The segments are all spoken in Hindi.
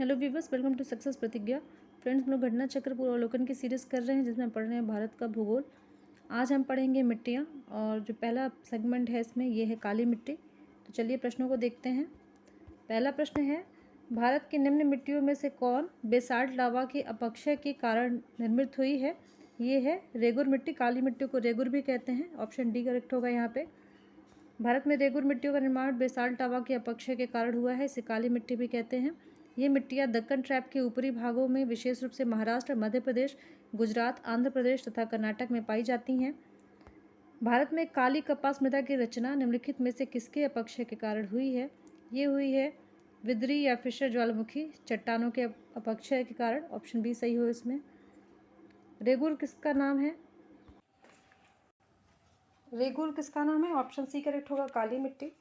Hello viewers, welcome to Success Pratigya. Friends, हम लोग घटना चक्र पूर्वावलोकन की सीरीज़ कर रहे हैं जिसमें पढ़ रहे हैं भारत का भूगोल। आज हम पढ़ेंगे मिट्टियाँ और जो पहला सेगमेंट है इसमें ये है काली मिट्टी। तो चलिए प्रश्नों को देखते हैं। पहला प्रश्न है, भारत की निम्न मिट्टियों में से कौन बेसाल्ट लावा के अपक्षय के कारण निर्मित हुई है? ये है रेगुर मिट्टी। काली मिट्टी को रेगुर भी कहते हैं। ऑप्शन डी करेक्ट होगा यहाँ पे। भारत में रेगुर मिट्टियों का निर्माण बेसाल्ट लावा के अपक्षय के कारण हुआ है, इसे काली मिट्टी भी कहते हैं। ये मिट्टियाँ दक्कन ट्रैप के ऊपरी भागों में विशेष रूप से महाराष्ट्र, मध्य प्रदेश, गुजरात, आंध्र प्रदेश तथा कर्नाटक में पाई जाती हैं। भारत में काली कपास मृदा की रचना निम्नलिखित में से किसके अपक्षय के कारण हुई है? ये हुई है विदरी या फिशर ज्वालामुखी चट्टानों के अपक्षय के कारण। ऑप्शन बी सही हो इसमें। रेगुर किसका नाम है? रेगुर किसका नाम है? ऑप्शन सी करेक्ट होगा, काली मिट्टी।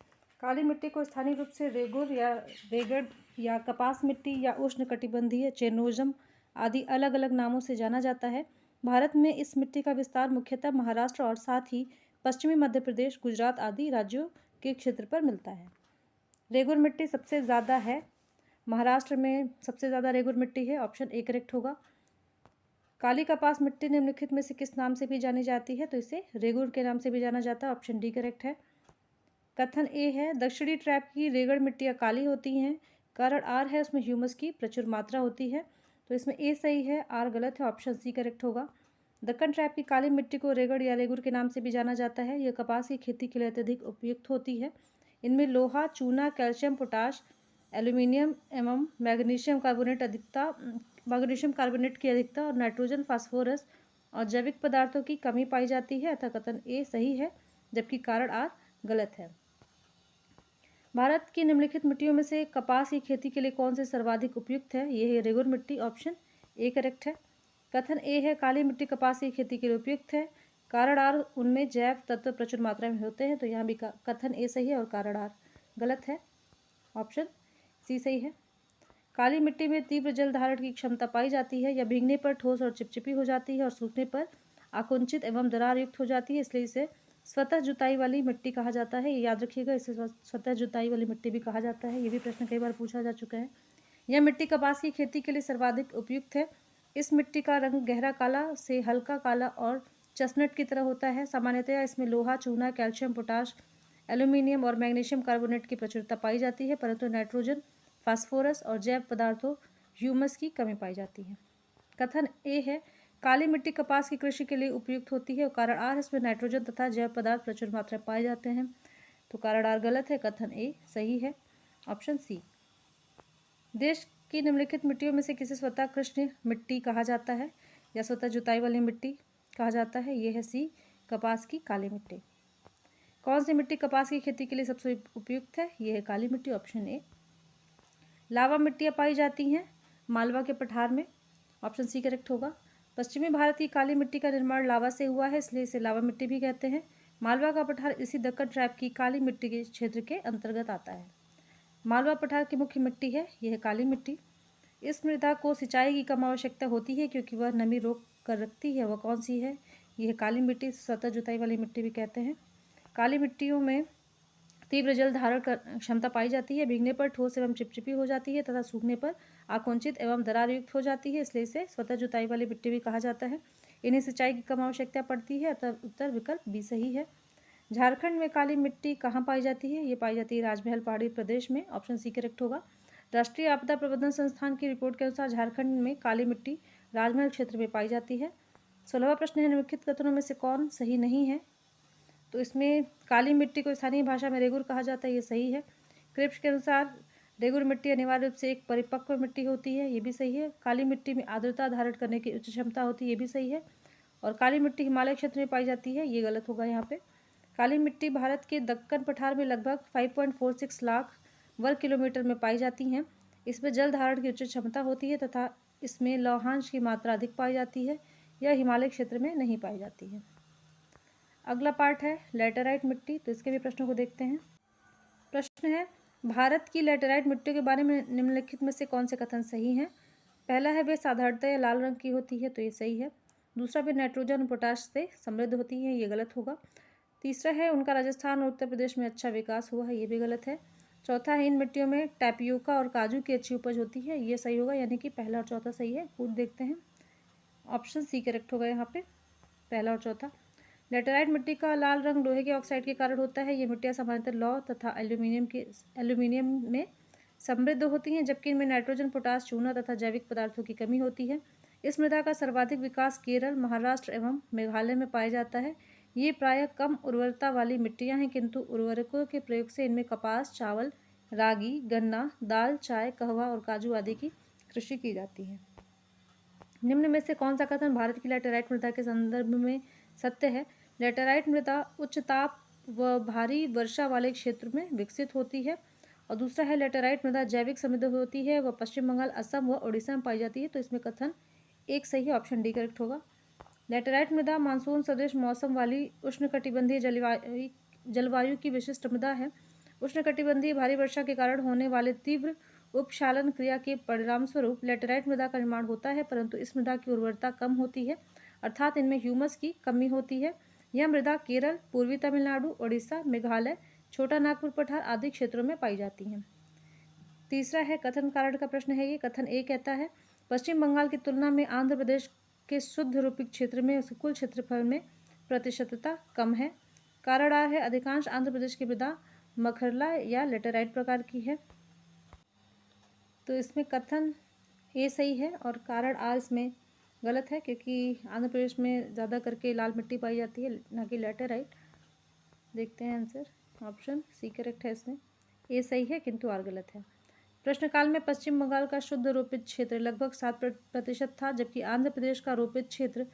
काली मिट्टी को स्थानीय रूप से रेगुर या रेगड़ या कपास मिट्टी या उष्णकटिबंधीय चेनोजम आदि अलग अलग नामों से जाना जाता है। भारत में इस मिट्टी का विस्तार मुख्यतः महाराष्ट्र और साथ ही पश्चिमी मध्य प्रदेश, गुजरात आदि राज्यों के क्षेत्र पर मिलता है। रेगुर मिट्टी सबसे ज़्यादा है, महाराष्ट्र में सबसे ज़्यादा रेगुर मिट्टी है। ऑप्शन ए करेक्ट होगा। काली कपास मिट्टी निम्नलिखित में से किस नाम से भी जानी जाती है? तो इसे रेगुर के नाम से भी जाना जाता है। ऑप्शन डी करेक्ट है। कथन ए है, दक्षिणी ट्रैप की रेगड़ मिट्टियाँ काली होती हैं। कारण आर है, उसमें ह्यूमस की प्रचुर मात्रा होती है। तो इसमें ए सही है, आर गलत है। ऑप्शन सी करेक्ट होगा। दक्कन ट्रैप की काली मिट्टी को रेगड़ या रेगुर के नाम से भी जाना जाता है। यह कपास की खेती के लिए अत्यधिक उपयुक्त होती है। इनमें लोहा, चूना, कैल्शियम, पोटाश, एल्यूमिनियम एवं मैग्नीशियम कार्बोनेट की अधिकता और नाइट्रोजन, फास्फोरस और जैविक पदार्थों की कमी पाई जाती है। अतः कथन ए सही है, जबकि कारण आर गलत है। भारत की निम्नलिखित मिट्टियों में से कपास की खेती के लिए कौन से सर्वाधिक उपयुक्त है? ये है रेगुर मिट्टी। ऑप्शन ए करेक्ट है। कथन ए है, काली मिट्टी कपास की खेती के लिए उपयुक्त है। कारण आर, उनमें जैव तत्व प्रचुर मात्रा में होते हैं। तो यहाँ भी कथन ए सही है और कारण आर गलत है। ऑप्शन सी सही है। काली मिट्टी में तीव्र जल धारण की क्षमता पाई जाती है। यह भीगने पर ठोस और चिपचिपी हो जाती है और सूखने पर आकुंचित एवं दरार युक्त हो जाती है, इसलिए इसे स्वतः जुताई वाली मिट्टी कहा जाता है। ये याद रखिएगा, इसे स्वतः जुताई वाली मिट्टी भी कहा जाता है। ये भी प्रश्न कई बार पूछा जा चुका है। यह मिट्टी कपास की खेती के लिए सर्वाधिक उपयुक्त है। इस मिट्टी का रंग गहरा काला से हल्का काला और चस्नट की तरह होता है। सामान्यतया इसमें लोहा, चूना, कैल्शियम, पोटाश, एल्यूमिनियम और मैग्नीशियम कार्बोनेट की प्रचुरता पाई जाती है, परंतु नाइट्रोजन, फास्फोरस और जैव पदार्थों ह्यूमस की कमी पाई जाती है। कथन ए है, काली मिट्टी कपास की कृषि के लिए उपयुक्त होती है और कारण आर, इसमें नाइट्रोजन तथा जैव पदार्थ प्रचुर मात्रा में पाए जाते हैं। तो कारण आर गलत है, कथन ए सही है। Option C. देश की निम्नलिखित मिट्टियों में से किसे स्वतः कृष्ण मिट्टी कहा जाता है या स्वतः जुताई वाली मिट्टी कहा जाता है? ये है सी, कपास की काली मिट्टी। कौन सी मिट्टी कपास की खेती के लिए सबसे उपयुक्त है? ये है काली मिट्टी। Option A. लावा मिट्टियाँ पाई जाती हैं मालवा के पठार में। ऑप्शन सी करेक्ट होगा। पश्चिमी भारत की काली मिट्टी का निर्माण लावा से हुआ है, इसलिए इसे लावा मिट्टी भी कहते हैं। मालवा का पठार इसी दक्कन ट्रैप की काली मिट्टी के क्षेत्र के अंतर्गत आता है। मालवा पठार की मुख्य मिट्टी है, यह है काली मिट्टी। इस मृदा को सिंचाई की कम आवश्यकता होती है क्योंकि वह नमी रोक कर रखती है। वह कौन सी है? यह है काली मिट्टी, स्वतः जुताई वाली मिट्टी भी कहते हैं। काली मिट्टियों में तीव्र जल धारण क्षमता पाई जाती है। भीगने पर ठोस एवं चिपचिपी हो जाती है तथा सूखने पर आकुंचित एवं दरार युक्त हो जाती है, इसलिए इसे स्वतः जुताई वाली मिट्टी भी कहा जाता है। इन्हें सिंचाई की कम आवश्यकता पड़ती है, अतः उत्तर विकल्प बी सही है। झारखंड में काली मिट्टी कहाँ पाई जाती है? ये पाई जाती है राजमहल पहाड़ी प्रदेश में। ऑप्शन सी करेक्ट होगा। राष्ट्रीय आपदा प्रबंधन संस्थान की रिपोर्ट के अनुसार झारखंड में काली मिट्टी राजमहल क्षेत्र में पाई जाती है। 16वां प्रश्न है, निम्नलिखित कथनों में से कौन सही नहीं है? तो इसमें काली मिट्टी को स्थानीय भाषा में रेगुर कहा जाता है, ये सही है। क्रिप्स के अनुसार रेगुर मिट्टी अनिवार्य रूप से एक परिपक्व मिट्टी होती है, ये भी सही है। काली मिट्टी में आर्द्रता धारण करने की उच्च क्षमता होती है, ये भी सही है। और काली मिट्टी हिमालय क्षेत्र में पाई जाती है, ये गलत होगा यहाँ पे। काली मिट्टी भारत के दक्कन पठार में लगभग 5.46 लाख वर्ग किलोमीटर में पाई जाती हैं। इसमें जल धारण की उच्च क्षमता होती है तथा इसमें लौहांश की मात्रा अधिक पाई जाती है। यह हिमालय क्षेत्र में नहीं पाई जाती है। अगला पार्ट है लैटेराइट मिट्टी, तो इसके भी प्रश्नों को देखते हैं। प्रश्न है, भारत की लैटेराइट मिट्टियों के बारे में निम्नलिखित में से कौन से कथन सही हैं? पहला है, वे साधारणतः लाल रंग की होती है, तो ये सही है। दूसरा, वे नाइट्रोजन और पोटाश से समृद्ध होती हैं, ये गलत होगा। तीसरा है, उनका राजस्थान और उत्तर प्रदेश में अच्छा विकास हुआ है, ये भी गलत है। चौथा है इन मिट्टियों में टैपियोका और काजू की अच्छी उपज होती है। ये सही होगा, यानी कि पहला और चौथा सही है। कूट देखते हैं। ऑप्शन सी करेक्ट होगा यहाँ पे, पहला और चौथा। लेटेराइट मिट्टी का लाल रंग लोहे के ऑक्साइड के कारण होता है। ये मिट्टियाँ सामान्यतः लौह तथा एल्यूमिनियम में समृद्ध होती हैं, जबकि इनमें नाइट्रोजन, पोटास, चूना तथा जैविक पदार्थों की कमी होती है। इस मृदा का सर्वाधिक विकास केरल, महाराष्ट्र एवं मेघालय में पाया जाता है। ये प्रायः कम उर्वरता वाली मिट्टियाँ हैं, किंतु उर्वरकों के प्रयोग से इनमें कपास, चावल, रागी, गन्ना, दाल, चाय, कहवा और काजू आदि की कृषि की जाती है। निम्न में से कौन सा कथन भारत की लैटेराइट मृदा के संदर्भ में सत्य है? लैटेराइट मृदा उच्च ताप व भारी वर्षा वाले क्षेत्र में विकसित होती है। और दूसरा है लैटेराइट मृदा जैविक समृद्ध होती है, वह पश्चिम बंगाल, असम व ओडिशा में पाई जाती है। तो इसमें कथन एक सही है, ऑप्शन डी करेक्ट होगा। लैटेराइट मृदा मानसून सदृश मौसम वाली उष्णकटिबंधीय जलवायु की विशिष्ट मृदा है। उष्णकटिबंधीय भारी वर्षा के कारण होने वाले तीव्र उपक्षालन क्रिया के परिणाम स्वरूप लैटेराइट मृदा का निर्माण होता है, परंतु इस मृदा की उर्वरता कम होती है, अर्थात इनमें ह्यूमस की कमी होती है। यह मृदा केरल, पूर्वी तमिलनाडु, उड़ीसा, मेघालय, छोटा नागपुर पठार आदि क्षेत्रों में पाई जाती हैं। तीसरा है कथन कारण का प्रश्न है ये। कथन ए कहता है पश्चिम बंगाल की तुलना में आंध्र प्रदेश के शुद्ध रूपिक क्षेत्र में उसके कुल क्षेत्रफल में प्रतिशतता कम है। कारण आ है अधिकांश आंध्र प्रदेश की मृदा मखरला या लेटेराइट प्रकार की है। तो इसमें कथन ए सही है और कारण आ इसमें गलत है, क्योंकि आंध्र प्रदेश में ज़्यादा करके लाल मिट्टी पाई जाती है, ना कि लेटेराइट। देखते हैं आंसर, ऑप्शन सी करेक्ट है। इसमें ए सही है किंतु आर गलत है। प्रश्नकाल में पश्चिम बंगाल का शुद्ध रोपित क्षेत्र लगभग 7% था, जबकि आंध्र प्रदेश का रोपित क्षेत्र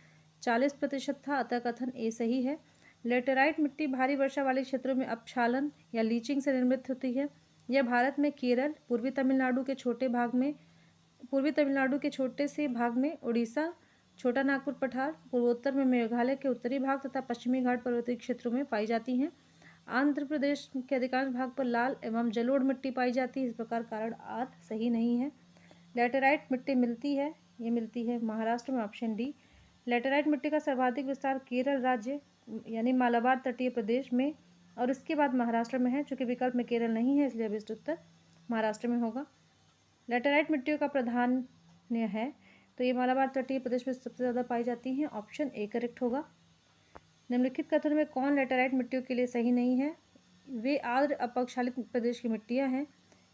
40% था, अतः कथन ए सही है। लेटेराइट मिट्टी भारी वर्षा वाले क्षेत्रों में अपक्षालन या लीचिंग से निर्मित होती है। यह भारत में केरल, पूर्वी तमिलनाडु के छोटे से भाग में, उड़ीसा, छोटा नागपुर पठार, पूर्वोत्तर में मेघालय के उत्तरी भाग तथा पश्चिमी घाट पर्वतीय क्षेत्रों में पाई जाती हैं। आंध्र प्रदेश के अधिकांश भाग पर लाल एवं जलोढ़ मिट्टी पाई जाती है। इस प्रकार कारण आर सही नहीं है। लेटेराइट मिट्टी मिलती है महाराष्ट्र में, ऑप्शन डी। लेटेराइट मिट्टी का सर्वाधिक विस्तार केरल राज्य यानी मालाबार तटीय प्रदेश में और इसके बाद महाराष्ट्र में है। चूंकि विकल्प में केरल नहीं है, इसलिए अब इसका उत्तर महाराष्ट्र में होगा। लेटेराइट मिट्टियों का प्राधान्य है, तो ये मालाबार तटीय प्रदेश में सबसे ज़्यादा पाई जाती हैं, ऑप्शन ए करेक्ट होगा। निम्नलिखित कथनों में कौन लेटेराइट मिट्टियों के लिए सही नहीं है? वे आर्द्र अपक्षालित प्रदेश की मिट्टियाँ हैं,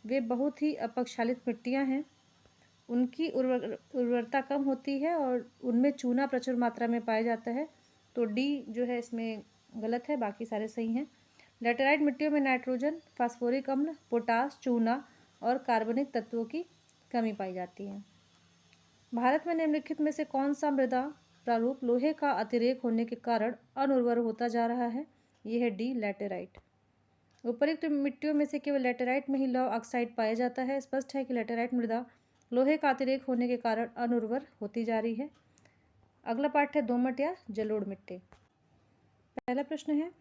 वे बहुत ही अपक्षालित मिट्टियाँ हैं, उनकी उर्वरता कम होती है और उनमें चूना प्रचुर मात्रा में पाया जाता है। तो डी जो है इसमें गलत है, बाकी सारे सही हैं। लेटेराइट मिट्टियों में नाइट्रोजन, फास्फोरिक अम्ल, पोटास, चूना और कार्बनिक तत्वों की कमी पाई जाती है। भारत में निम्नलिखित में से कौन सा मृदा प्रारूप लोहे का अतिरेक होने के कारण अनुर्वर होता जा रहा है? यह है डी लैटेराइट। उपयुक्त मिट्टियों में से केवल लैटेराइट में ही लौह ऑक्साइड पाया जाता है। स्पष्ट है कि लैटेराइट मृदा लोहे का अतिरेक होने के कारण अनुर्वर होती जा रही है। अगला पाठ है दोमट या जलोढ़ मिट्टी। पहला प्रश्न है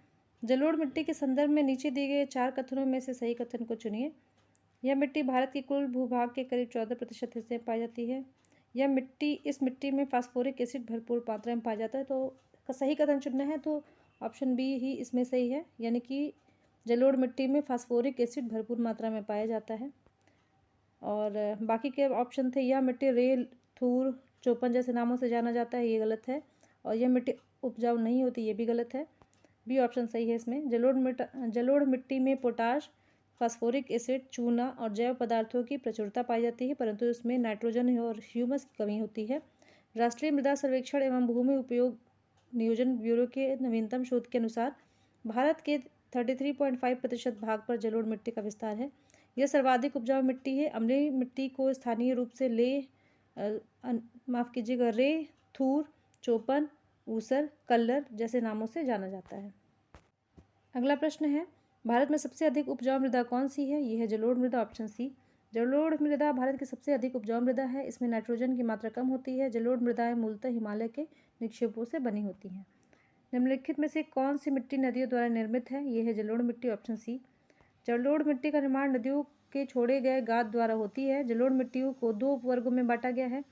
जलोढ़ मिट्टी के संदर्भ में नीचे दिए गए 4 कथनों में से सही कथन को चुनिए। यह मिट्टी भारत के कुल भूभाग के करीब 14% हिस्से में पाई जाती है। इस मिट्टी में फास्फोरिक एसिड भरपूर मात्रा में पाया जाता है। तो सही कथन चुनना है तो ऑप्शन बी ही इसमें सही है, यानी कि जलोढ़ मिट्टी में फास्फोरिक एसिड भरपूर मात्रा में पाया जाता है। और बाकी के ऑप्शन थे यह मिट्टी रेल, थूर, चौपन जैसे नामों से जाना जाता है, ये गलत है। और यह मिट्टी उपजाऊ नहीं होती, ये भी गलत है। बी ऑप्शन सही है इसमें। जलोढ़ मिट्टी में पोटाश, फास्फोरिक एसिड, चूना और जैव पदार्थों की प्रचुरता पाई जाती है, परंतु इसमें नाइट्रोजन और ह्यूमस की कमी होती है। राष्ट्रीय मृदा सर्वेक्षण एवं भूमि उपयोग नियोजन ब्यूरो के नवीनतम शोध के अनुसार भारत के 33.5% भाग पर जलोढ़ मिट्टी का विस्तार है। यह सर्वाधिक उपजाऊ मिट्टी है। अम्लीय मिट्टी को स्थानीय रूप से रे, थूर, चौपन, ऊसर, कल्लर जैसे नामों से जाना जाता है। अगला प्रश्न है भारत में सबसे अधिक उपजाऊ मृदा कौन सी है? यह है जलोढ़ मृदा, ऑप्शन सी। जलोढ़ मृदा भारत की सबसे अधिक उपजाऊ मृदा है। इसमें नाइट्रोजन की मात्रा कम होती है। जलोढ़ मृदाएं मूलतः हिमालय के निक्षेपों से बनी होती हैं। निम्नलिखित में से कौन सी मिट्टी नदियों द्वारा निर्मित है? यह है जलोढ़ मिट्टी, ऑप्शन सी। जलोढ़ मिट्टी का निर्माण नदियों के छोड़े गए गाद द्वारा होती है। जलोढ़ मिट्टियों को 2 वर्गों में बांटा गया है।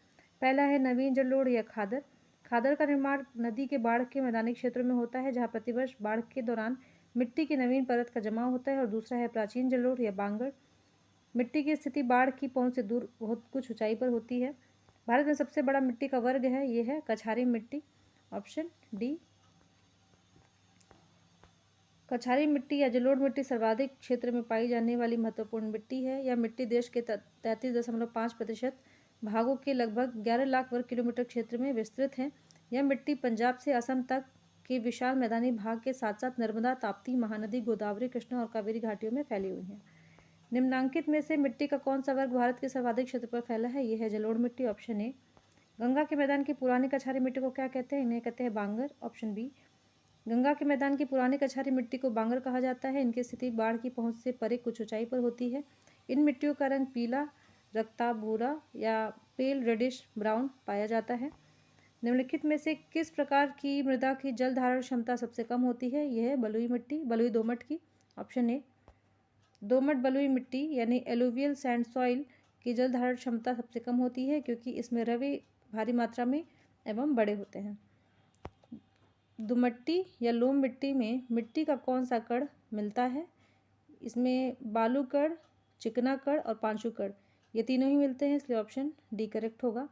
पहला है नवीन जलोढ़ या खादर। खादर का निर्माण नदी के बाढ़ के मैदानी क्षेत्रों में होता है, जहाँ प्रतिवर्ष बाढ़ के दौरान मिट्टी की नवीन परत का जमाव होता है और दूसरा है प्राचीन जलोढ़ या बांगर। मिट्टी की स्थिति बाढ़ की पहुंच से दूर बहुत कुछ ऊंचाई पर होती है। भारत में सबसे बड़ा मिट्टी का वर्ग है, ये है कछारी मिट्टी, ऑप्शन डी। कछारी मिट्टी या जलोढ़ मिट्टी सर्वाधिक क्षेत्र में पाई जाने वाली महत्वपूर्ण मिट्टी है। यह मिट्टी देश के 33.5% भागों के लगभग 11 लाख वर्ग किलोमीटर क्षेत्र में विस्तृत है। यह मिट्टी पंजाब से असम तक के विशाल मैदानी भाग के साथ साथ नर्मदा, ताप्ती, महानदी, गोदावरी, कृष्णा और कावेरी घाटियों में फैली हुई है। निम्नांकित में से मिट्टी का कौन सा वर्ग भारत के सर्वाधिक क्षेत्र पर फैला है? यह है जलोढ़ मिट्टी, ऑप्शन ए। गंगा के मैदान की पुरानी कछारी मिट्टी को क्या कहते हैं? इन्हें कहते हैं बांगर, ऑप्शन बी। गंगा के मैदान की पुरानी कछारी मिट्टी को बांगर कहा जाता है। इनकी स्थिति बाढ़ की पहुंच से परे कुछ ऊंचाई पर होती है। इन मिट्टियों का रंग पीला, रक्ता, भूरा या पेल रेडिश ब्राउन पाया जाता है। निम्नलिखित में से किस प्रकार की मृदा की जल धारण क्षमता सबसे कम होती है? यह है बलुई मिट्टी, बलुई दोमट की, ऑप्शन ए। दोमट बलुई मिट्टी यानी एलुवियल सैंड सॉइल की जल धारण क्षमता सबसे कम होती है क्योंकि इसमें रवे भारी मात्रा में एवं बड़े होते हैं। दुमट्टी या लोम मिट्टी में मिट्टी का कौन सा कण मिलता है? इसमें बालू कण, चिकना कण और पांचू कण, ये तीनों ही मिलते हैं, इसलिए ऑप्शन डी करेक्ट होगा।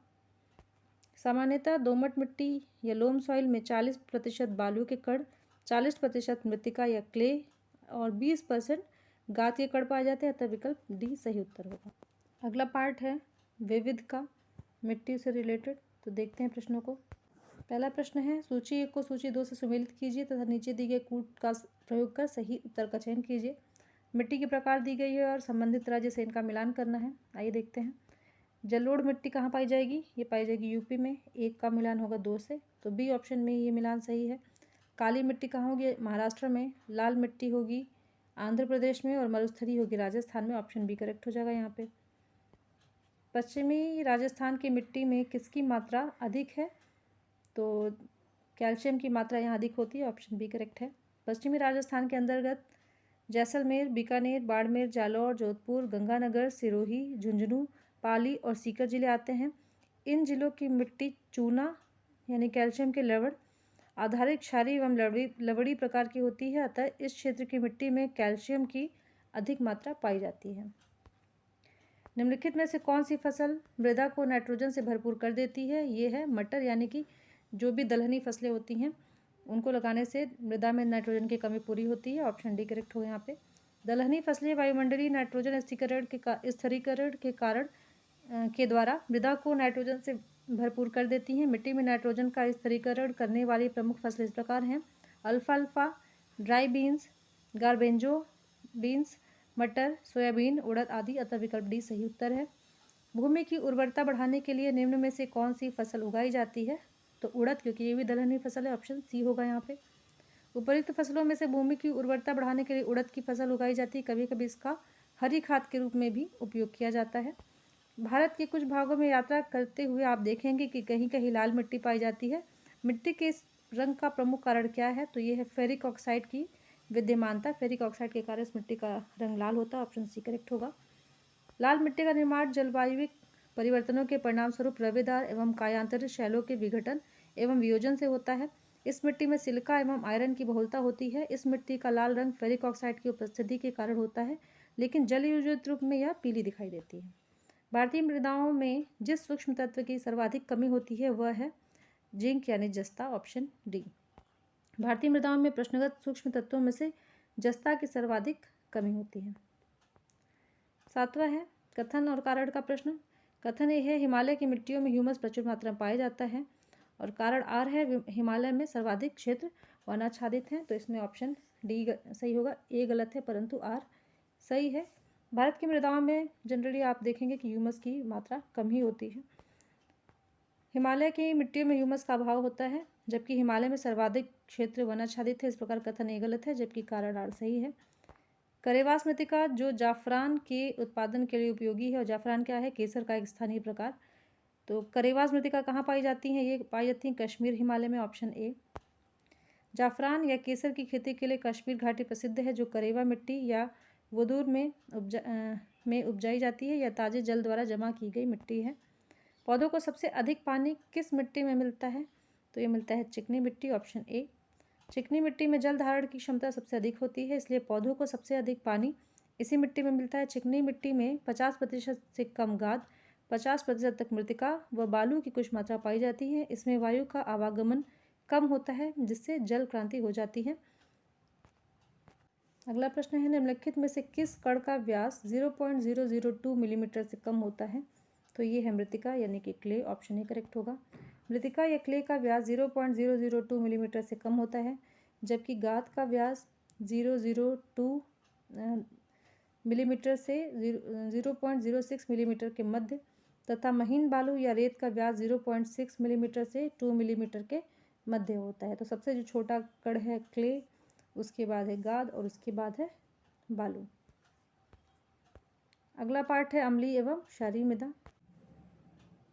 सामान्यतः दोमट मिट्टी या लोम सॉइल में 40% बालू के कण, 40% मृतिका या क्ले और 20% गाद के कण पाए जाते हैं, अतः विकल्प डी सही उत्तर होगा। अगला पार्ट है विविध का, मिट्टी से रिलेटेड। तो देखते हैं प्रश्नों को। पहला प्रश्न है, सूची 1 को सूची 2 से सुमेलित कीजिए तथा नीचे दी गई कूट का प्रयोग कर सही उत्तर का चयन कीजिए। मिट्टी के प्रकार दी गई है और संबंधित राज्य से इनका मिलान करना है। आइए देखते हैं। जलोढ़ मिट्टी कहाँ पाई जाएगी? ये पाई जाएगी यूपी में, 1 का मिलान होगा 2 से, तो बी ऑप्शन में ये मिलान सही है। काली मिट्टी कहाँ होगी? महाराष्ट्र में। लाल मिट्टी होगी आंध्र प्रदेश में और मरुस्थली होगी राजस्थान में, ऑप्शन बी करेक्ट हो जाएगा यहाँ पे। पश्चिमी राजस्थान की मिट्टी में किसकी मात्रा अधिक है? तो कैल्शियम की मात्रा यहाँ अधिक होती है, ऑप्शन बी करेक्ट है। पश्चिमी राजस्थान के अंतर्गत जैसलमेर, बीकानेर, बाड़मेर, जालौर, जोधपुर, गंगानगर, सिरोही, झुंझुनू, पाली और सीकर जिले आते हैं। इन जिलों की मिट्टी चूना यानी कैल्शियम के लवण आधारित क्षारीय एवं लवड़ी प्रकार की होती है, अतः इस क्षेत्र की मिट्टी में कैल्शियम की अधिक मात्रा पाई जाती है। निम्नलिखित में से कौन सी फसल मृदा को नाइट्रोजन से भरपूर कर देती है? ये है मटर, यानी कि जो भी दलहनी फसलें होती हैं उनको लगाने से मृदा में नाइट्रोजन की कमी पूरी होती है, ऑप्शन डी करेक्ट होगा यहाँ पे। दलहनी फसलें वायुमंडलीय नाइट्रोजन स्थिरीकरण के कारण के द्वारा मृदा को नाइट्रोजन से भरपूर कर देती हैं। मिट्टी में नाइट्रोजन का स्थिरीकरण करने वाली प्रमुख फसलें इस प्रकार हैं: अल्फाल्फा, ड्राई बीन्स, गार्बेंजो बीन्स, मटर, सोयाबीन, उड़द आदि, अतः विकल्प डी सही उत्तर है। भूमि की उर्वरता बढ़ाने के लिए निम्न में से कौन सी फसल उगाई जाती है? तो उड़द, क्योंकि ये भी दलहनी फसल है, ऑप्शन सी होगा यहाँ पे। उपर्युक्त फसलों में से भूमि की उर्वरता बढ़ाने के लिए उड़द की फसल उगाई जाती है। कभी कभी इसका हरी खाद के रूप में भी उपयोग किया जाता है। भारत के कुछ भागों में यात्रा करते हुए आप देखेंगे कि कहीं कहीं लाल मिट्टी पाई जाती है। मिट्टी के इस रंग का प्रमुख कारण क्या है? तो ये है फेरिक ऑक्साइड की विद्यमानता। फेरिक ऑक्साइड के कारण इस मिट्टी का रंग लाल होता है, ऑप्शन सी करेक्ट होगा। लाल मिट्टी का निर्माण जलवायु परिवर्तनों के परिणाम स्वरूप रवेदार एवं कायांतरित शैलों के विघटन एवं वियोजन से होता है। इस मिट्टी में सिलिका एवं आयरन की बहुलता होती है। इस मिट्टी का लाल रंग फेरिक ऑक्साइड की उपस्थिति के कारण होता है, लेकिन जल योजित रूप में यह पीली दिखाई देती है। भारतीय मृदाओं में जिस सूक्ष्म तत्व की सर्वाधिक कमी होती है वह है जिंक यानी जस्ता, ऑप्शन डी। भारतीय मृदाओं में प्रश्नगत सूक्ष्म तत्वों में से जस्ता की सर्वाधिक कमी होती है। 7वां है कथन और कारण का प्रश्न। कथन ए है, हिमालय की मिट्टियों में ह्यूमस प्रचुर मात्रा में पाया जाता है, और कारण आर है, हिमालय में सर्वाधिक क्षेत्र वनाच्छादित है। तो इसमें ऑप्शन डी सही होगा, ए गलत है परंतु आर सही है। भारत की मृदाओं में जनरली आप देखेंगे कि ह्यूमस की मात्रा कम ही होती है। हिमालय की मिट्टियों में ह्यूमस का अभाव होता है, जबकि हिमालय में सर्वाधिक क्षेत्र वनाच्छादित है। इस प्रकार कथन ए गलत है, जबकि कारण आर सही है। करेवास मृत्तिका जो जाफरान के उत्पादन के लिए उपयोगी है, और जाफरान क्या है? केसर का एक स्थानीय प्रकार। तो करेवास मृत्तिका कहाँ पाई जाती हैं? ये पाई जाती हैं कश्मीर, हिमालय में, ऑप्शन ए। जाफरान या केसर की खेती के लिए कश्मीर घाटी प्रसिद्ध है, जो करेवा मिट्टी या वदूर में उपजाई जाती है या ताजे जल द्वारा जमा की गई मिट्टी है। पौधों को सबसे अधिक पानी किस मिट्टी में मिलता है? तो ये मिलता है चिकनी मिट्टी, ऑप्शन ए। चिकनी मिट्टी में जल धारण की क्षमता सबसे अधिक होती है, इसलिए पौधों को सबसे अधिक पानी इसी मिट्टी में मिलता है। चिकनी मिट्टी में 50% से कम गाद, 50% तक मृतिका व बालू की कुछ मात्रा पाई जाती है। इसमें वायु का आवागमन कम होता है, जिससे जल क्रांति हो जाती है। अगला प्रश्न है, निम्नलिखित में से किस कण का व्यास 0.002 मिलीमीटर से कम होता है? तो ये है मृतिका यानी कि क्ले। ऑप्शन ए करेक्ट होगा। मृतिका या क्ले का व्यास 0.002 मिलीमीटर से कम होता है, जबकि गाद का व्यास 0.02 मिलीमीटर से 0.06 मिलीमीटर के मध्य तथा महीन बालू या रेत का व्यास 0.6 मिलीमीटर से 2 मिलीमीटर के मध्य होता है। तो सबसे जो छोटा कण है क्ले, उसके बाद है गाद और उसके बाद है बालू। अगला पार्ट है अम्लीय एवं क्षारीय मृदा।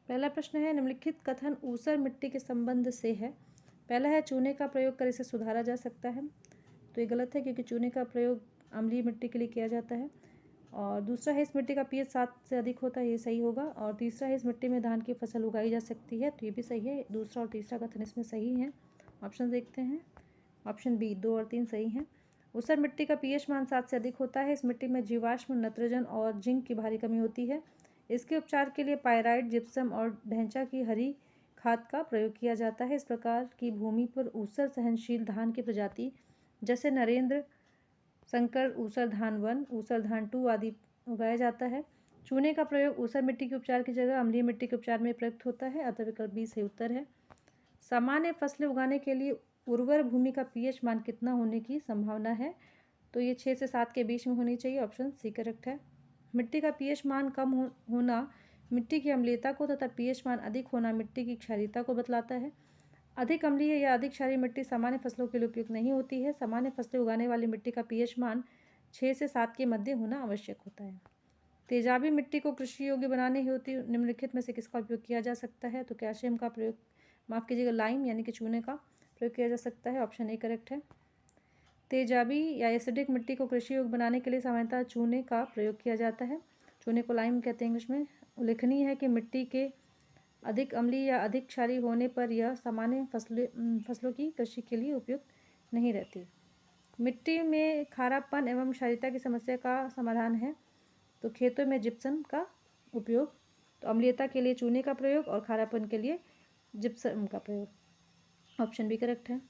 पहला प्रश्न है, निम्नलिखित कथन ऊसर मिट्टी के संबंध से है। पहला है, चूने का प्रयोग कर इसे सुधारा जा सकता है। तो ये गलत है, क्योंकि चूने का प्रयोग अम्लीय मिट्टी के लिए किया जाता है। और दूसरा है, इस मिट्टी का पीएच 7 से अधिक होता है, ये सही होगा। और तीसरा है, इस मिट्टी में धान की फसल उगाई जा सकती है, तो ये भी सही है। दूसरा और तीसरा कथन इसमें सही है। ऑप्शन देखते हैं। ऑप्शन बी 2 और 3 सही हैं। ऊसर मिट्टी का पीएच मान 7 से अधिक होता है। इस मिट्टी में जीवाश्म नाइट्रोजन और जिंक की भारी कमी होती है। इसके उपचार के लिए पायराइट, जिप्सम और ढैंचा की हरी खाद का प्रयोग किया जाता है। इस प्रकार की भूमि पर ऊसर सहनशील धान की प्रजाति जैसे नरेंद्र, संकर, ऊसर धान 1, ऊसर धान 2 आदि उगाया जाता है। चूने का प्रयोग ऊसर मिट्टी के उपचार की जगह अम्लीय मिट्टी के उपचार में प्रयुक्त होता है, अतः विकल्प बी सही उत्तर है। सामान्य फसलें उगाने के लिए उर्वर भूमि का पीएच मान कितना होने की संभावना है? तो ये 6 से 7 के बीच में होनी चाहिए। ऑप्शन सी करेक्ट है। मिट्टी का पीएच मान कम होना मिट्टी की अम्लीयता को तथा पीएच मान अधिक होना मिट्टी की क्षारीयता को बतलाता है। अधिक अम्लीय या अधिक क्षारीय मिट्टी सामान्य फसलों के लिए उपयुक्त नहीं होती है। सामान्य फसलें उगाने वाली मिट्टी का पीएच मान 6 से 7 के मध्य होना आवश्यक होता है। तेजाबी मिट्टी को कृषि योग्य बनाने हेतु निम्नलिखित में से किसका उपयोग किया जा सकता है? तो कैल्शियम का प्रयोग, माफ़ कीजिएगा, लाइम यानी कि चूने का प्रयोग किया जा सकता है। ऑप्शन ए करेक्ट है। तेजाबी या एसिडिक मिट्टी को कृषि योग्य बनाने के लिए सामान्यतः चूने का प्रयोग किया जाता है। चूने को लाइम कहते हैं इंग्लिश में। उल्लेखनीय है कि मिट्टी के अधिक अम्लीय या अधिक क्षारीय होने पर यह सामान्य फसलों की कृषि के लिए उपयुक्त नहीं रहती। मिट्टी में खारापन एवं क्षारीयता की समस्या का समाधान है, तो खेतों में जिप्सम का उपयोग। तो अम्लीयता के लिए चूने का प्रयोग और खारापन के लिए जिप्सम का प्रयोग। ऑप्शन बी करेक्ट है।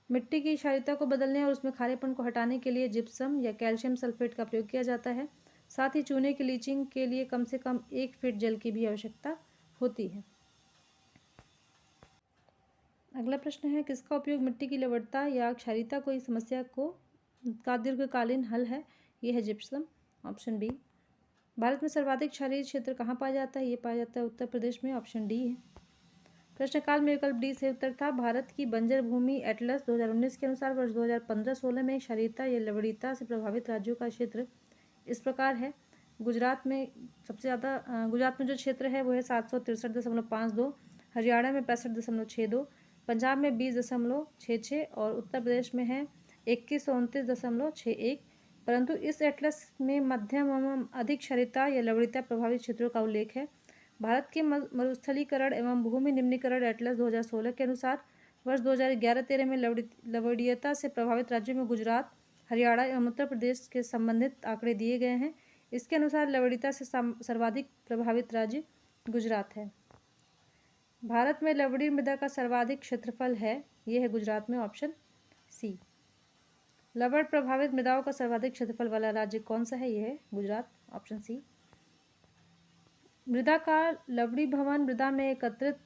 मिट्टी की क्षारीयता को बदलने और उसमें खारेपन को हटाने के लिए जिप्सम या कैल्शियम सल्फेट का प्रयोग किया जाता है। साथ ही चूने की लीचिंग के लिए कम से कम 1 फीट जल की भी आवश्यकता होती है। अगला प्रश्न है, किसका उपयोग मिट्टी की लवणता या क्षारीयता को इस समस्या का दीर्घकालीन हल है? यह है जिप्सम। Option B. भारत में सर्वाधिक क्षारीय क्षेत्र कहाँ पाया जाता है? ये पाया जाता है उत्तर प्रदेश में। ऑप्शन डी है। प्रश्नकाल में विकल्प डी से उत्तर था। भारत की बंजर भूमि एटलस 2019 के अनुसार वर्ष 2015-16 में क्षारीयता या लवणीयता से प्रभावित राज्यों का क्षेत्र इस प्रकार है। गुजरात में सबसे ज़्यादा, गुजरात में जो क्षेत्र है वो है 763.52, हरियाणा में 65.62, पंजाब में 20.66 और उत्तर प्रदेश में है 2129.61। परंतु इस एटलस में मध्यम एवं अधिक क्षारीयता या लवणीयता प्रभावित क्षेत्रों का उल्लेख है। भारत के मरुस्थलीकरण एवं भूमि निम्नीकरण एटलस 2016 के अनुसार वर्ष 2011-13 में लवणीयता से प्रभावित राज्यों में गुजरात, हरियाणा एवं उत्तर प्रदेश के संबंधित आंकड़े दिए गए हैं। इसके अनुसार लवणीयता से सर्वाधिक प्रभावित राज्य गुजरात है। भारत में लवणीय मृदा का सर्वाधिक क्षेत्रफल है, यह है गुजरात में। Option C. लवण प्रभावित मृदाओं का सर्वाधिक क्षेत्रफल वाला राज्य कौन सा है? यह है गुजरात। Option C. मृदा का लवणीभवन मृदा में एकत्रित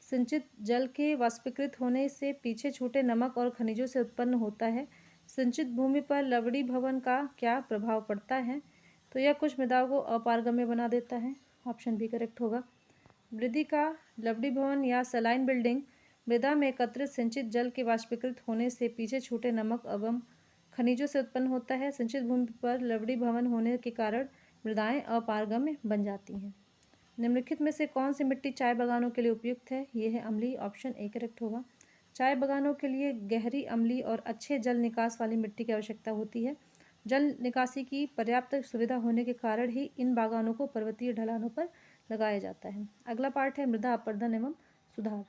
सिंचित जल के वाष्पीकृत होने से पीछे छूटे नमक और खनिजों से उत्पन्न होता है। सिंचित भूमि पर लवणीभवन का क्या प्रभाव पड़ता है? तो यह कुछ मृदाओं को अपारगम्य बना देता है। ऑप्शन बी करेक्ट होगा। मृदा का लवणीभवन या सलाइन बिल्डिंग मृदा में एकत्रित सिंचित जल के वाष्पीकृत होने से पीछे छूटे नमक एवं खनिजों से उत्पन्न होता है। सिंचित भूमि पर लवणीभवन होने के कारण मृदाएं अपारगम्य बन जाती हैं। निम्नलिखित में से कौन सी मिट्टी चाय बागानों के लिए उपयुक्त है? ये है अम्लीय। ऑप्शन ए करेक्ट होगा। चाय बागानों के लिए गहरी, अम्लीय और अच्छे जल निकास वाली मिट्टी की आवश्यकता होती है। जल निकासी की पर्याप्त सुविधा होने के कारण ही इन बागानों को पर्वतीय ढलानों पर लगाया जाता है। अगला पार्ट है मृदा अपरदन एवं सुधार।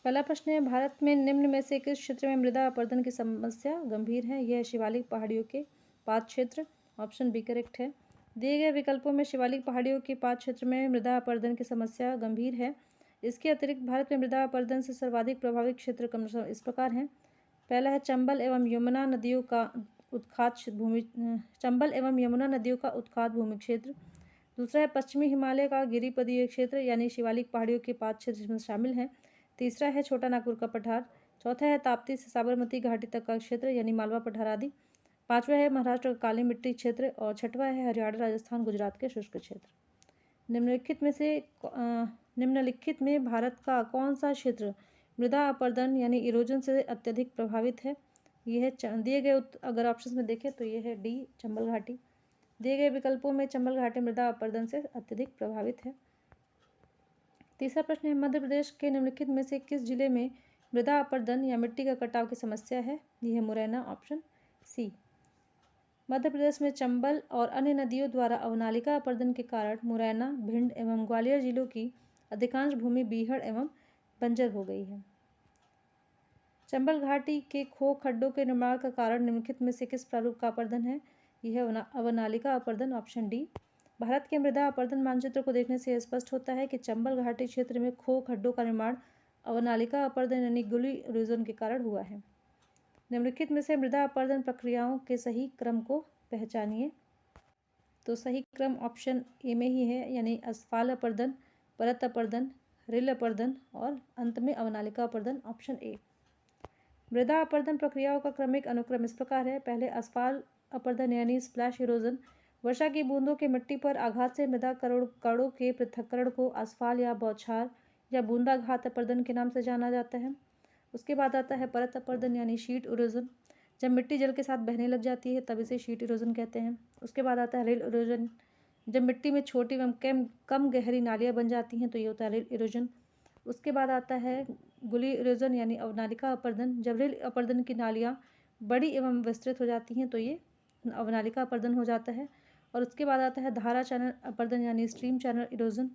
पहला प्रश्न है, भारत में निम्न में से किस क्षेत्र में मृदा अपरदन की समस्या गंभीर है? यह शिवालिक पहाड़ियों के पाद क्षेत्र। ऑप्शन बी करेक्ट है। दिए गए विकल्पों में शिवालिक पहाड़ियों के पाद क्षेत्र में मृदा अपरदन की समस्या गंभीर है। इसके अतिरिक्त भारत में मृदा अपरदन से सर्वाधिक प्रभावित क्षेत्र इस प्रकार हैं। पहला है चंबल एवं यमुना नदियों का उत्खात भूमि क्षेत्र। दूसरा है पश्चिमी हिमालय का गिरिपदीय क्षेत्र यानी शिवालिक पहाड़ियों के पाद क्षेत्र जिसमें शामिल हैं। तीसरा है छोटा नागपुर का पठार। चौथा है ताप्ती से साबरमती घाटी तक का क्षेत्र यानी मालवा पठार आदि। पांचवा है महाराष्ट्र का काली मिट्टी क्षेत्र और छठवा है हरियाणा राजस्थान गुजरात के शुष्क क्षेत्र। निम्नलिखित में भारत का कौन सा क्षेत्र मृदा अपरदन यानी इरोजन से अत्यधिक प्रभावित है? यह है दिए गए अगर ऑप्शन में देखें तो यह है डी चंबल घाटी। दिए गए विकल्पों में चंबल घाटी मृदा अपरदन से अत्यधिक प्रभावित है। तीसरा प्रश्न है, मध्य प्रदेश के निम्नलिखित में से किस जिले में मृदा अपरदन या मिट्टी का कटाव की समस्या है? यह है मुरैना। Option C. मध्य प्रदेश में चंबल और अन्य नदियों द्वारा अवनालिका अपरदन के कारण मुरैना, भिंड एवं ग्वालियर जिलों की अधिकांश भूमि बीहड़ एवं बंजर हो गई है। चंबल घाटी के खो खड्डों के निर्माण का कारण निम्नलिखित में से किस प्रारूप का अपरदन है? यह अवनालिका अपरदन। Option D. भारत के मृदा अपरदन मानचित्र को देखने से स्पष्ट होता है कि चंबल घाटी क्षेत्र में खो खड्डों का निर्माण अवनालिका अपरदन यानी गुली इरोजन के कारण हुआ है। निम्नलिखित में से मृदा अपरदन प्रक्रियाओं के सही क्रम को पहचानिए। तो सही क्रम ऑप्शन ए में ही है यानी असफाल अपरदन, परत अपरदन, रिल अपरदन और अंत में अवनालिका अपरदन। Option A. मृदा अपरदन प्रक्रियाओं का क्रमिक अनुक्रम इस प्रकार है। पहले असफाल अपरदन यानी स्प्लैश इरोजन। वर्षा की बूंदों के मिट्टी पर आघात से मृदा कणों के पृथक्करण को असफाल या बौछार या बूंदाघात अपरदन के नाम से जाना जाता है। उसके बाद आता है परत अपरदन यानी शीट इरोजन। जब मिट्टी जल के साथ बहने लग जाती है तब इसे शीट इरोजन कहते हैं। उसके बाद आता है रिल इरोजन। जब मिट्टी में छोटी एवं कम गहरी नालियाँ बन जाती हैं तो ये होता है रिल इरोजन। उसके बाद आता है गुली इरोजन यानी अवनालिका अपरदन। जब रिल अपरदन की नालियाँ बड़ी एवं विस्तृत हो जाती हैं तो ये अवनालिका अपरदन हो जाता है। और उसके बाद आता है धारा चैनल अपरदन यानी स्ट्रीम चैनल इरोजन।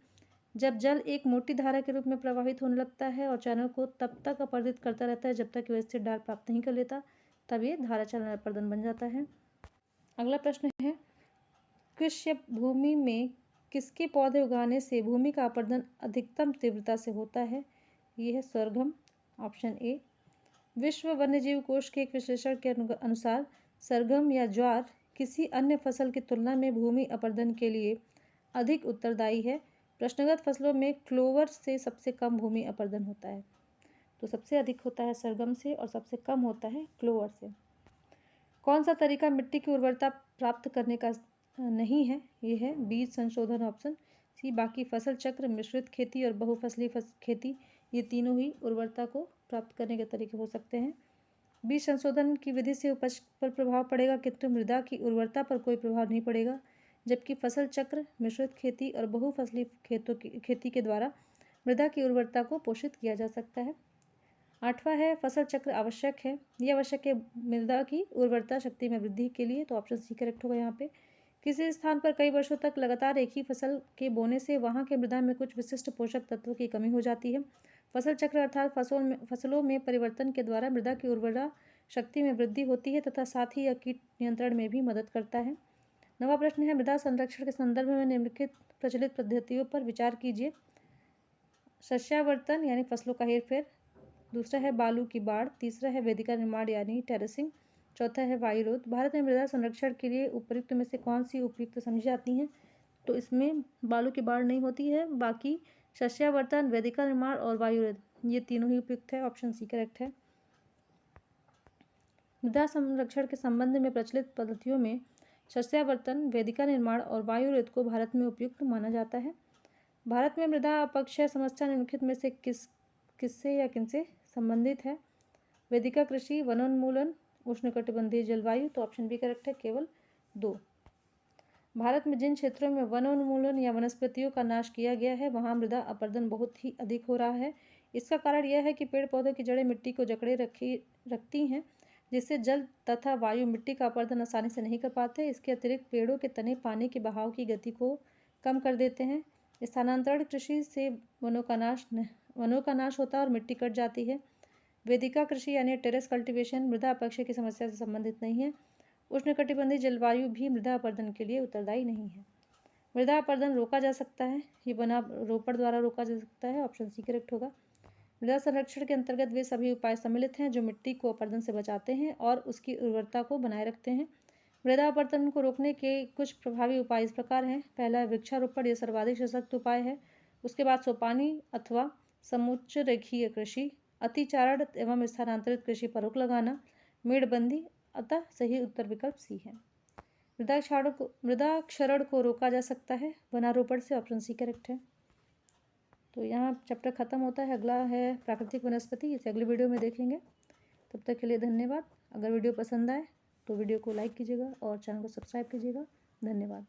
जब जल एक मोटी धारा के रूप में प्रवाहित होने लगता है और चैनल को तब तक अपरदित करता रहता है जब तक वह स्थिर ढाल प्राप्त नहीं कर लेता, तब ये धारा चैनल अपरदन बन जाता है। अगला प्रश्न है, कृषि भूमि में किसके पौधे उगाने से भूमि का अपरदन अधिकतम तीव्रता से होता है? ये है सरगम। Option A. विश्व वन्यजीव कोष के एक विश्लेषण के अनुसार सरगम या ज्वार किसी अन्य फसल की तुलना में भूमि अपरदन के लिए अधिक उत्तरदायी है। प्रश्नगत फसलों में क्लोवर से सबसे कम भूमि अपरदन होता है। तो सबसे अधिक होता है सरगम से और सबसे कम होता है क्लोवर से। कौन सा तरीका मिट्टी की उर्वरता प्राप्त करने का नहीं है? ये है बीज संशोधन। Option C. बाकी फसल चक्र, मिश्रित खेती और बहुफसली खेती ये तीनों ही उर्वरता को प्राप्त करने के तरीके हो सकते हैं। बीज संशोधन की विधि से उपज पर प्रभाव पड़ेगा किंतु मृदा की उर्वरता पर कोई प्रभाव नहीं पड़ेगा, जबकि फसल चक्र, मिश्रित खेती और बहुफसली खेती के द्वारा मृदा की उर्वरता को पोषित किया जा सकता है। आठवां है फसल चक्र आवश्यक है। यह आवश्यक है मृदा की उर्वरता शक्ति में वृद्धि के लिए। तो ऑप्शन सी करेक्ट होगा यहाँ पे। किसी स्थान पर कई वर्षों तक लगातार एक ही फसल के बोने से वहाँ के मृदा में कुछ विशिष्ट पोषक तत्वों की कमी हो जाती है। फसल चक्र अर्थात फसलों में परिवर्तन के द्वारा मृदा की उर्वरा शक्ति में वृद्धि होती है तथा साथ ही यह कीट नियंत्रण में भी मदद करता है। नवा प्रश्न है, मृदा संरक्षण के संदर्भ में निम्नलिखित प्रचलित पद्धतियों पर विचार कीजिए। सस्यावर्तन यानी फसलों का हेरफेर। दूसरा है बालू की बाढ़। तीसरा है वेदिका निर्माण यानी टेरेसिंग। चौथा है वायुरोध। भारत में मृदा संरक्षण के लिए उपयुक्त में से कौन सी उपयुक्त समझी जाती हैं? तो इसमें बालू की बाढ़ नहीं होती है, बाकी सस्यावर्तन, वेदिका निर्माण और वायुरोध ये तीनों ही उपयुक्त है। ऑप्शन सी करेक्ट है। मृदा संरक्षण के संबंध में प्रचलित पद्धतियों में सस्यावर्तन, वेदिका निर्माण और वायुरोध को भारत में उपयुक्त माना जाता है। भारत में मृदा अपक्षय समस्या निम्नलिखित में से किससे या किनसे संबंधित है? वेदिका कृषि, वनोन्मूलन, उष्णकटिबंधीय जलवायु। तो ऑप्शन बी करेक्ट है, केवल 2। भारत में जिन क्षेत्रों में वनोन्मूलन या वनस्पतियों का नाश किया गया है वहाँ मृदा अपरदन बहुत ही अधिक हो रहा है। इसका कारण यह है कि पेड़ पौधों की जड़ें मिट्टी को जकड़े रखती हैं, जिससे जल तथा वायु मिट्टी का अपरदन आसानी से नहीं कर पाते। इसके अतिरिक्त पेड़ों के तने पानी के बहाव की गति को कम कर देते हैं। स्थानांतरण कृषि से वनों का नाश वनों का नाश होता है और मिट्टी कट जाती है। वेदिका कृषि यानी टेरेस कल्टीवेशन मृदा अपक्षय की समस्या से संबंधित नहीं है। उष्णकटिबंधीय जलवायु भी मृदा अपरदन के लिए उत्तरदायी नहीं है। मृदा अपरदन रोका जा सकता है, ये बना रोपड़ द्वारा रोका जा सकता है। ऑप्शन सी करेक्ट होगा। मृदा संरक्षण के अंतर्गत वे सभी उपाय सम्मिलित हैं जो मिट्टी को अपरदन से बचाते हैं और उसकी उर्वरता को बनाए रखते हैं। मृदा अपरदन को रोकने के कुछ प्रभावी उपाय इस प्रकार हैं। पहला है वृक्षारोपण, यह सर्वाधिक सशक्त उपाय है। उसके बाद सोपानी अथवा समुच्च रेखीय कृषि, अतिचारण एवं स्थानांतरित कृषि पर रोक लगाना, मेड़बंदी, अतः सही उत्तर विकल्प सी है। मृदा क्षरण को रोका जा सकता है वनारोपण से। ऑप्शन सी करेक्ट है। तो यहाँ चैप्टर खत्म होता है। अगला है प्राकृतिक वनस्पति, इसे अगली वीडियो में देखेंगे। तब तक के लिए धन्यवाद। अगर वीडियो पसंद आए तो वीडियो को लाइक कीजिएगा और चैनल को सब्सक्राइब कीजिएगा। धन्यवाद।